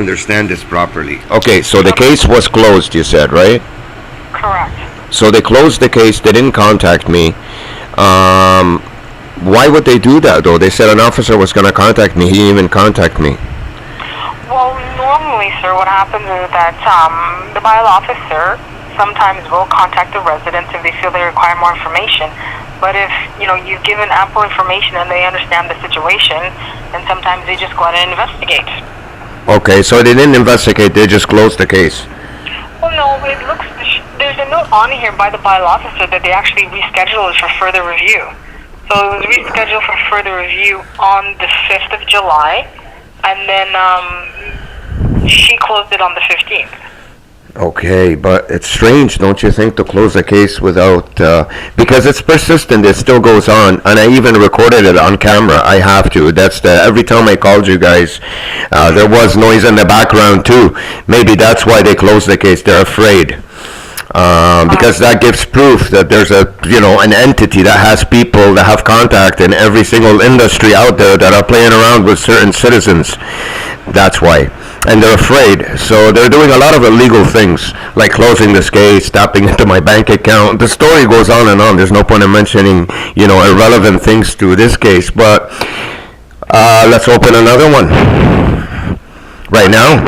understand this properly. Okay, so the case was closed, you said, right? Correct. So they closed the case. They didn't contact me. Why would they do that, though? They said an officer was going to contact me. He didn't even contact me. Well, normally, sir, what happens is that the bylaw officer sometimes will contact the residents if they feel they require more information. But if, you've given ample information and they understand the situation, then sometimes they just go out and investigate. Okay, so they didn't investigate. They just closed the case. Well, no, there's a note on here by the bylaw officer that they actually rescheduled it for further review. So it was rescheduled for further review on the 5th of July, and then she closed it on the 15th. Okay, but it's strange, don't you think, to close the case without, because it's persistent, it still goes on, and I even recorded it on camera. I have to. Every time I called you guys, there was noise in the background too. Maybe that's why they closed the case. They're afraid. Because that gives proof that there's an entity that has people that have contact in every single industry out there that are playing around with certain citizens. That's why. And they're afraid. So they're doing a lot of illegal things, like closing this case, tapping into my bank account. The story goes on and on. There's no point in mentioning, irrelevant things to this case. But let's open another one. Right now?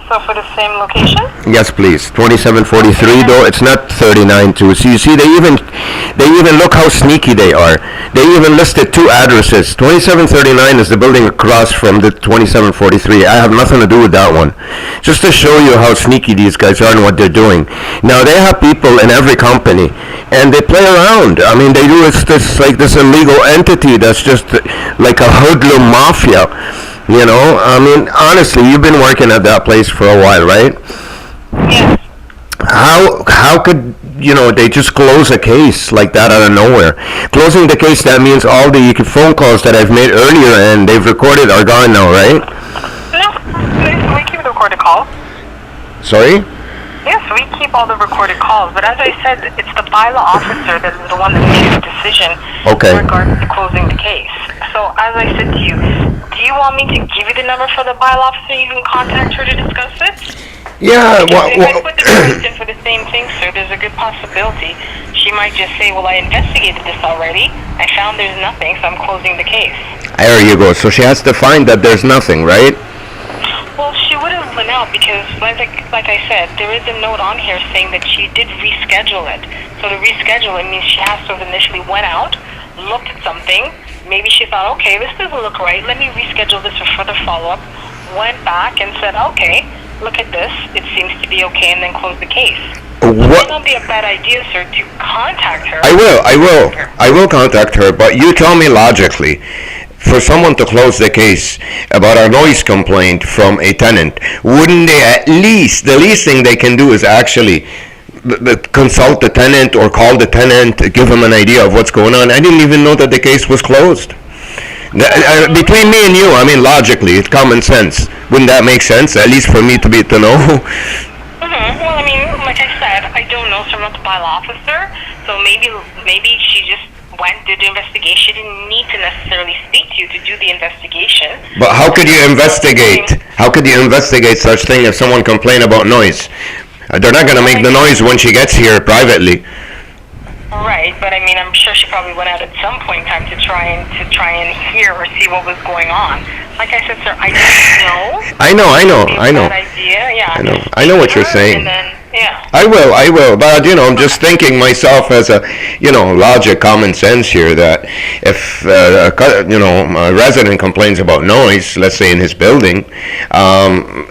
So for the same location? Yes, please. 2743, though. It's not 39 too. So you see, they even look how sneaky they are. They even listed two addresses. 2739 is the building across from the 2743. I have nothing to do with that one. Just to show you how sneaky these guys are and what they're doing. Now, they have people in every company, and they play around. I mean, they do this illegal entity that's just like a hoodlum mafia. I mean, honestly, you've been working at that place for a while, right? Yes. How could, they just close a case like that out of nowhere? Closing the case, that means all the phone calls that I've made earlier and they've recorded are gone now, right? No, we keep the recorded calls. Sorry? Yes, we keep all the recorded calls, but as I said, it's the bylaw officer that is the one that makes the decision in regards to closing the case. So, as I said to you, do you want me to give you the number for the bylaw officer? You can contact her to discuss it? Yeah, if I put the request in for the same thing, sir, there's a good possibility she might just say, well, I investigated this already. I found there's nothing, so I'm closing the case. There you go. So she has to find that there's nothing, right? Well, she would have went out because, like I said, there is a note on here saying that she did reschedule it. So to reschedule it means she has to have initially went out, looked at something. Maybe she thought, okay, this doesn't look right. Let me reschedule this for further follow-up. Went back and said, okay, look at this. It seems to be okay, and then closed the case. It might not be a bad idea, sir, to contact her. I will contact her, but you tell me logically. For someone to close the case about a noise complaint from a tenant, wouldn't they the least thing they can do is actually consult the tenant or call the tenant, give him an idea of what's going on? I didn't even know that the case was closed. Between me and you, I mean, logically, it's common sense. Wouldn't that make sense, at least for me to know? Well, I mean, like I said, I don't know, so I'm not the bylaw officer, so maybe she just did the investigation. She didn't need to necessarily speak to you to do the investigation. But how could you investigate? How could you investigate such thing if someone complained about noise? They're not going to make the noise when she gets here privately. Right, but I mean, I'm sure she probably went out at some point in time to try and hear or see what was going on. Like I said, sir, I don't know. I know. Bad idea, yeah. I know what you're saying. And then, yeah. I will, but I'm just thinking myself as a, logic, common sense here, that if, a resident complains about noise, let's say in his building,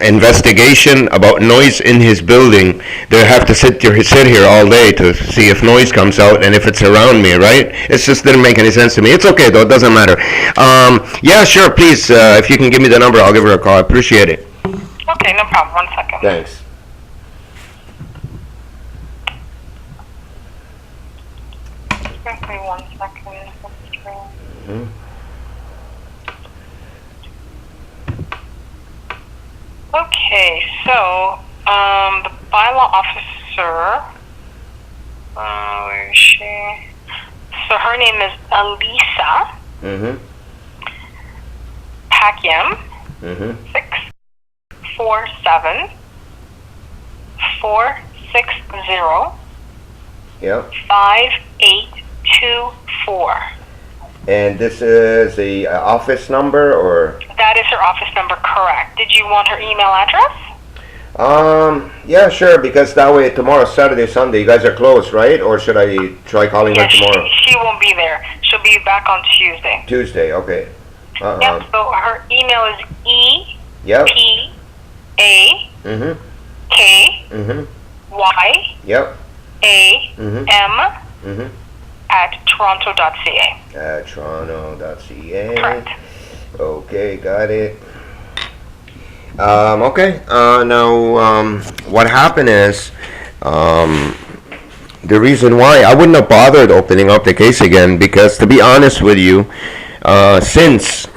investigation about noise in his building, they have to sit here all day to see if noise comes out and if it's around me, right? It just didn't make any sense to me. It's okay though, it doesn't matter. Yeah, sure, please, if you can give me the number, I'll give her a call. I appreciate it. Okay, no problem. 1 second. Thanks. Exactly 1 second. Okay, so the bylaw officer, where is she? So her name is Elisa Pakyam, 6 460 Yep. 5824. And this is the office number, or? That is her office number, correct. Did you want her email address? Yeah, sure, because that way tomorrow, Saturday, Sunday, you guys are closed, right? Or should I try calling her Yes, tomorrow? she won't be there. She'll be back on Tuesday. Tuesday, okay. Yep, so her email is Yep. EPAKYAM Mm-hmm. Yep. Mm-hmm. at toronto.ca. At toronto.ca. Correct. Okay, got it. Okay. Now, what happened is, the reason why I wouldn't have bothered opening up the case again, because to be honest with you, since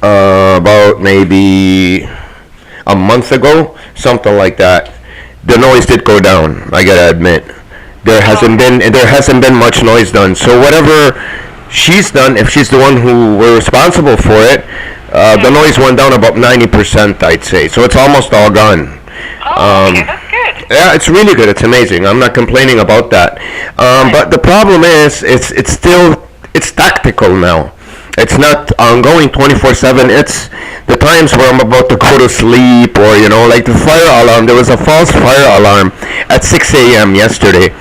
about maybe a month ago, something like that, the noise did go down. I gotta admit, there hasn't been much noise done. So whatever she's done, if she's the one who were responsible for it, the noise went down about 90%, I'd say. So it's almost all gone. Oh, okay, that's good. Yeah, it's really good. It's amazing. I'm not complaining about that. But the problem is, it's tactical now. It's not ongoing 24/7. It's the times where I'm about to go to sleep, or like the fire alarm. There was a false fire alarm at 6 a.m. yesterday.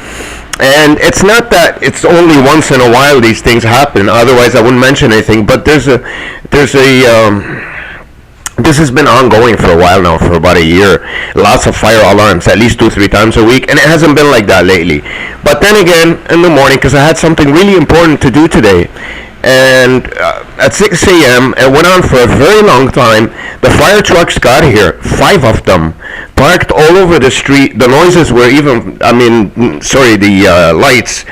And it's not that it's only once in a while these things happen. Otherwise, I wouldn't mention anything. But this has been ongoing for a while now, for about a year. Lots of fire alarms, at least 2-3 times a week, and it hasn't been like that lately. But then again, in the morning, because I had something really important to do today, and at 6 a.m., it went on for a very long time. The fire trucks got here, 5 of them, parked all over the street. The noises were even, the lights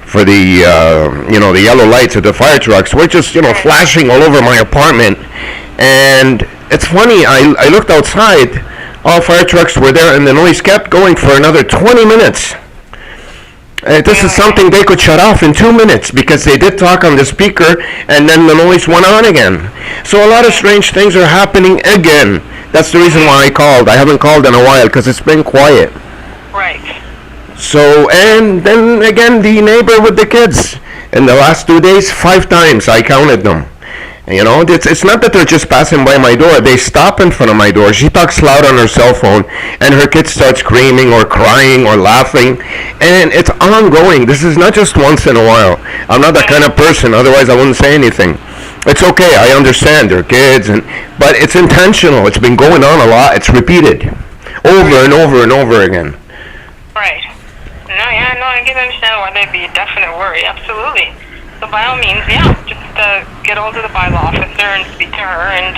for the yellow lights of the fire trucks were just, flashing all over my apartment. And it's funny, I looked outside, all fire trucks were there, and the noise kept going for another 20 minutes. This is something they could shut off in 2 minutes, because they did talk on the speaker, and then the noise went on again. So a lot of strange things are happening again. That's the reason why I called. I haven't called in a while, because it's been quiet. Right. So, and then again, the neighbor with the kids. In the last 2 days, 5 times I counted them. It's not that they're just passing by my door. They stop in front of my door. She talks loud on her cell phone, and her kids start screaming or crying or laughing, and it's ongoing. This is not just once in a while. I'm not that kind of person. Otherwise, I wouldn't say anything. It's okay. I understand they're kids, but it's intentional. It's been going on a lot. It's repeated over and over and over again. Right. I can understand why there'd be a definite worry. Absolutely. So by all means, just get hold of the bylaw officer and speak to her, and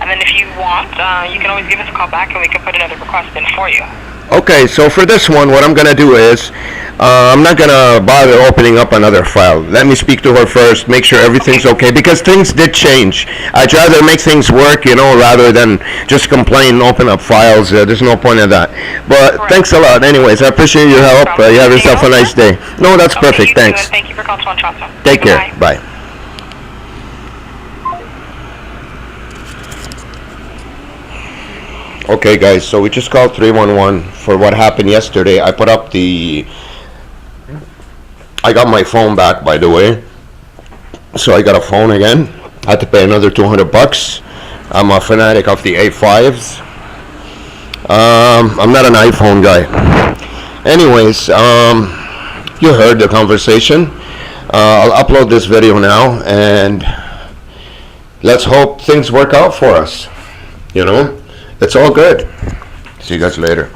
then if you want, you can always give us a call back, and we can put another request in for you. Okay, so for this one, what I'm going to do is, I'm not going to bother opening up another file. Let me speak to her first, make sure everything's okay, because things did change. I'd rather make things work, rather than just complain and open up files. There's no point in that. But thanks a lot. Anyways, I appreciate your help. You have yourself a nice day. No, that's perfect. Thanks. Thank you for calling Toronto. Take care. Bye. Okay, guys, so we just called 311 for what happened yesterday. I got my phone back, by the way. So I got a phone again. I had to pay another $200. I'm a fanatic of the A5s. I'm not an iPhone guy. Anyways, you heard the conversation. I'll upload this video now, and let's hope things work out for us. It's all good. See you guys later.